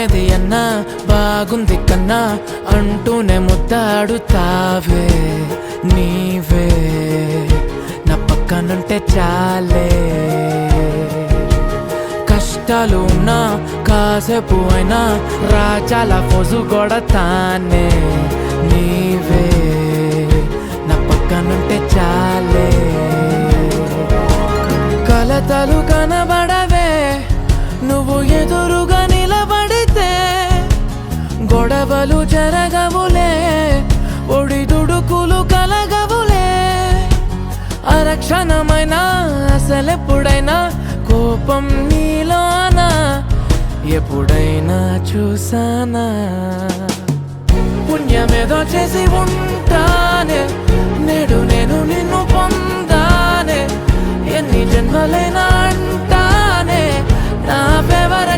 బాగుండేది అన్నా బాగుంది కన్నా అంటూనే ముద్దాడుతావే నీవే నా పక్కనుంటే చాలే కష్టాలు ఉన్నా కాసేపు అయినా రాజాల ఫోజు కొడతానే నీవే నా పక్కనుంటే చాలే కలతలు కనబడవే నువ్వు ఎదురుగా నిలబడితే గొడవలు జరగవులే ఒడిదుడుకులు కలగవులే అరక్షణమైనా అసలెప్పుడైనా కోపం నీలోనా ఎప్పుడైనా చూసానా పుణ్యమేదో చేసి ఉంటానే నేడు నేను నిన్ను పొందానే ఎన్ని జన్మలైనా అంటానే నా ఫేవరెట్